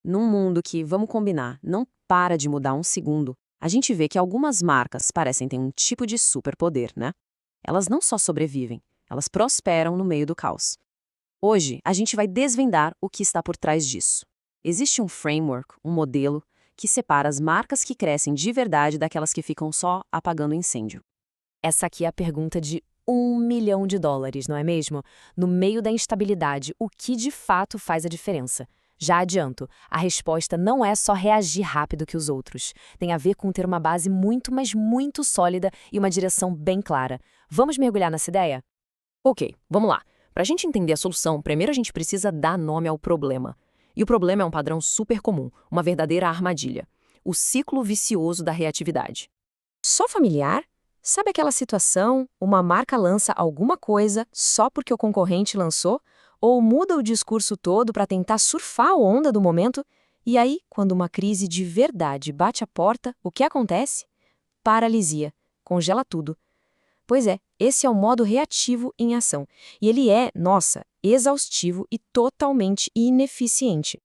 Num mundo que, vamos combinar, não para de mudar um segundo, a gente vê que algumas marcas parecem ter um tipo de superpoder, né? Elas não só sobrevivem, elas prosperam no meio do caos. Hoje, a gente vai desvendar o que está por trás disso. Existe um framework, um modelo, que separa as marcas que crescem de verdade daquelas que ficam só apagando incêndio. Essa aqui é a pergunta de US$ 1 milhão, não é mesmo? No meio da instabilidade, o que de fato faz a diferença? Já adianto, a resposta não é só reagir rápido que os outros. Tem a ver com ter uma base muito, mas muito sólida e uma direção bem clara. Vamos mergulhar nessa ideia? Ok, vamos lá. Para a gente entender a solução, primeiro a gente precisa dar nome ao problema. E o problema é um padrão super comum, uma verdadeira armadilha. O ciclo vicioso da reatividade. Só familiar? Sabe aquela situação, uma marca lança alguma coisa só porque o concorrente lançou? Ou muda o discurso todo para tentar surfar a onda do momento? E aí, quando uma crise de verdade bate a porta, o que acontece? Paralisia. Congela tudo. Pois é, esse é o modo reativo em ação. E ele é, nossa, exaustivo e totalmente ineficiente.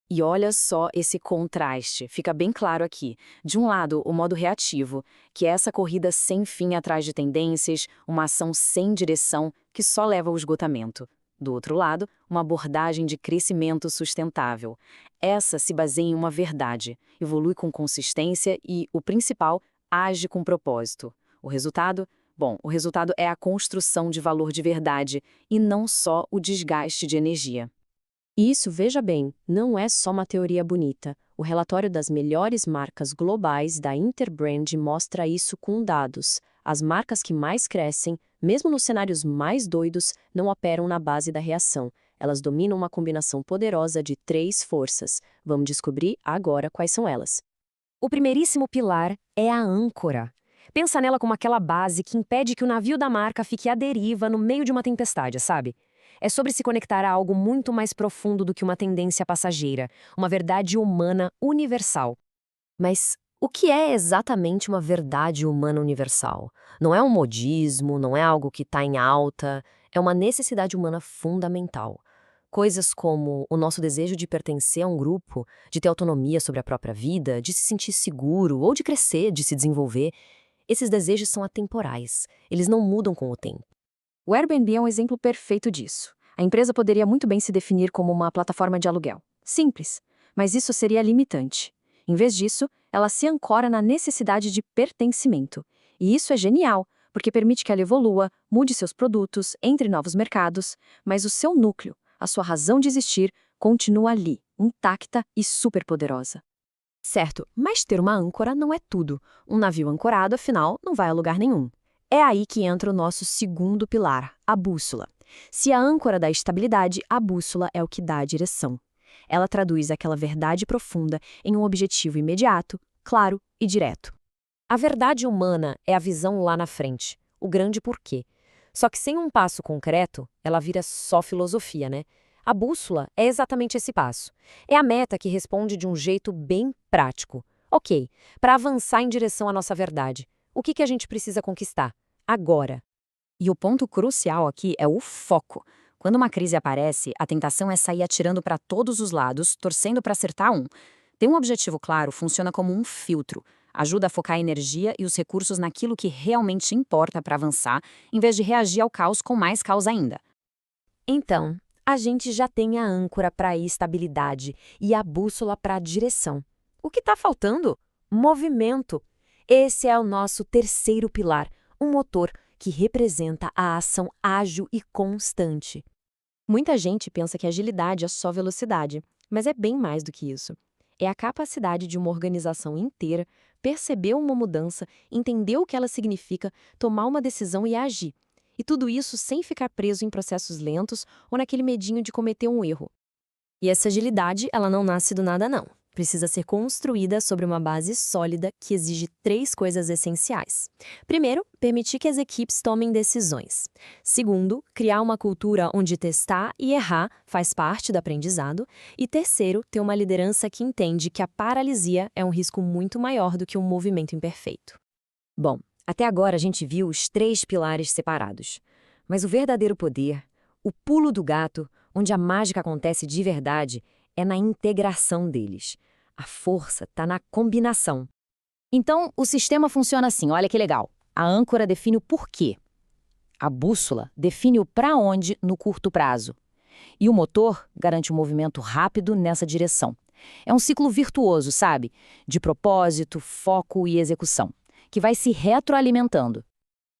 E olha só esse contraste, fica bem claro aqui. De um lado, o modo reativo, que é essa corrida sem fim atrás de tendências, uma ação sem direção que só leva ao esgotamento. Do outro lado, uma abordagem de crescimento sustentável. Essa se baseia em uma verdade, evolui com consistência e, o principal, age com propósito. O resultado? Bom, o resultado é a construção de valor de verdade e não só o desgaste de energia. Isso, veja bem, não é só uma teoria bonita. O relatório das melhores marcas globais da Interbrand mostra isso com dados. As marcas que mais crescem, mesmo nos cenários mais doidos, não operam na base da reação. Elas dominam uma combinação poderosa de 3 forças. Vamos descobrir agora quais são elas. O primeiríssimo pilar é a âncora. Pensa nela como aquela base que impede que o navio da marca fique à deriva no meio de uma tempestade, sabe? É sobre se conectar a algo muito mais profundo do que uma tendência passageira, uma verdade humana universal. Mas o que é exatamente uma verdade humana universal? Não é um modismo, não é algo que está em alta, é uma necessidade humana fundamental. Coisas como o nosso desejo de pertencer a um grupo, de ter autonomia sobre a própria vida, de se sentir seguro ou de crescer, de se desenvolver. Esses desejos são atemporais, eles não mudam com o tempo. O Airbnb é um exemplo perfeito disso. A empresa poderia muito bem se definir como uma plataforma de aluguel. Simples, mas isso seria limitante. Em vez disso, ela se ancora na necessidade de pertencimento. E isso é genial, porque permite que ela evolua, mude seus produtos, entre novos mercados, mas o seu núcleo, a sua razão de existir, continua ali, intacta e superpoderosa. Certo, mas ter uma âncora não é tudo. Um navio ancorado, afinal, não vai a lugar nenhum. É aí que entra o nosso segundo pilar, a bússola. Se a âncora dá estabilidade, a bússola é o que dá a direção. Ela traduz aquela verdade profunda em um objetivo imediato, claro e direto. A verdade humana é a visão lá na frente, o grande porquê. Só que sem um passo concreto, ela vira só filosofia, né? A bússola é exatamente esse passo. É a meta que responde de um jeito bem prático. Ok, para avançar em direção à nossa verdade, o que a gente precisa conquistar? Agora. E o ponto crucial aqui é o foco. Quando uma crise aparece, a tentação é sair atirando para todos os lados, torcendo para acertar um. Ter um objetivo claro funciona como um filtro. Ajuda a focar a energia e os recursos naquilo que realmente importa para avançar, em vez de reagir ao caos com mais caos ainda. Então, a gente já tem a âncora para a estabilidade e a bússola para a direção. O que está faltando? Movimento. Esse é o nosso terceiro pilar, um motor que representa a ação ágil e constante. Muita gente pensa que agilidade é só velocidade, mas é bem mais do que isso. É a capacidade de uma organização inteira perceber uma mudança, entender o que ela significa, tomar uma decisão e agir. E tudo isso sem ficar preso em processos lentos ou naquele medinho de cometer um erro. E essa agilidade, ela não nasce do nada, não. Precisa ser construída sobre uma base sólida que exige 3 coisas essenciais. Primeiro, permitir que as equipes tomem decisões. Segundo, criar uma cultura onde testar e errar faz parte do aprendizado. E terceiro, ter uma liderança que entende que a paralisia é um risco muito maior do que um movimento imperfeito. Bom, até agora a gente viu os 3 pilares separados. Mas o verdadeiro poder, o pulo do gato, onde a mágica acontece de verdade, é na integração deles. A força está na combinação. Então, o sistema funciona assim, olha que legal. A âncora define o porquê. A bússola define o para onde no curto prazo. E o motor garante um movimento rápido nessa direção. É um ciclo virtuoso, sabe? De propósito, foco e execução, que vai se retroalimentando.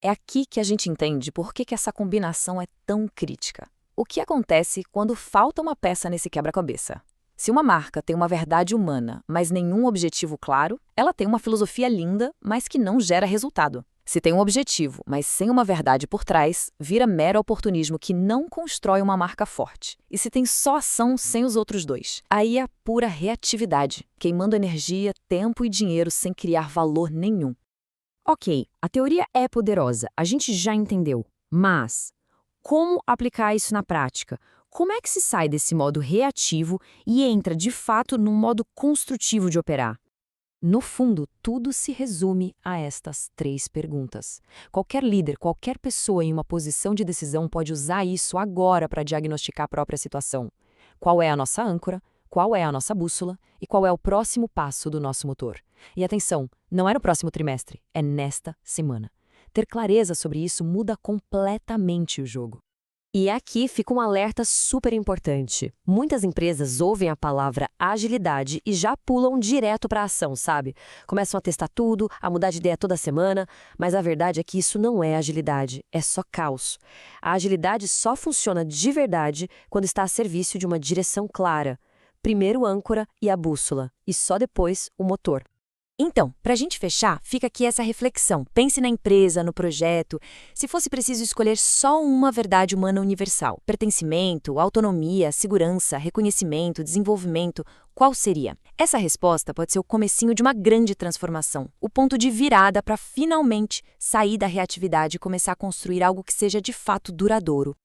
É aqui que a gente entende por que essa combinação é tão crítica. O que acontece quando falta uma peça nesse quebra-cabeça? Se uma marca tem uma verdade humana, mas nenhum objetivo claro, ela tem uma filosofia linda, mas que não gera resultado. Se tem um objetivo, mas sem uma verdade por trás, vira mero oportunismo que não constrói uma marca forte. E se tem só ação sem os outros dois, aí é a pura reatividade, queimando energia, tempo e dinheiro sem criar valor nenhum. Ok, a teoria é poderosa, a gente já entendeu. Mas como aplicar isso na prática? Como é que se sai desse modo reativo e entra, de fato, num modo construtivo de operar? No fundo, tudo se resume a estas 3 perguntas. Qualquer líder, qualquer pessoa em uma posição de decisão pode usar isso agora para diagnosticar a própria situação. Qual é a nossa âncora? Qual é a nossa bússola? E qual é o próximo passo do nosso motor? E atenção, não é no próximo trimestre, é nesta semana. Ter clareza sobre isso muda completamente o jogo. E aqui fica um alerta super importante. Muitas empresas ouvem a palavra agilidade e já pulam direto para a ação, sabe? Começam a testar tudo, a mudar de ideia toda semana, mas a verdade é que isso não é agilidade, é só caos. A agilidade só funciona de verdade quando está a serviço de uma direção clara. Primeiro âncora e a bússola, e só depois o motor. Então, para a gente fechar, fica aqui essa reflexão. Pense na empresa, no projeto. Se fosse preciso escolher só uma verdade humana universal, pertencimento, autonomia, segurança, reconhecimento, desenvolvimento, qual seria? Essa resposta pode ser o comecinho de uma grande transformação, o ponto de virada para finalmente sair da reatividade e começar a construir algo que seja de fato duradouro.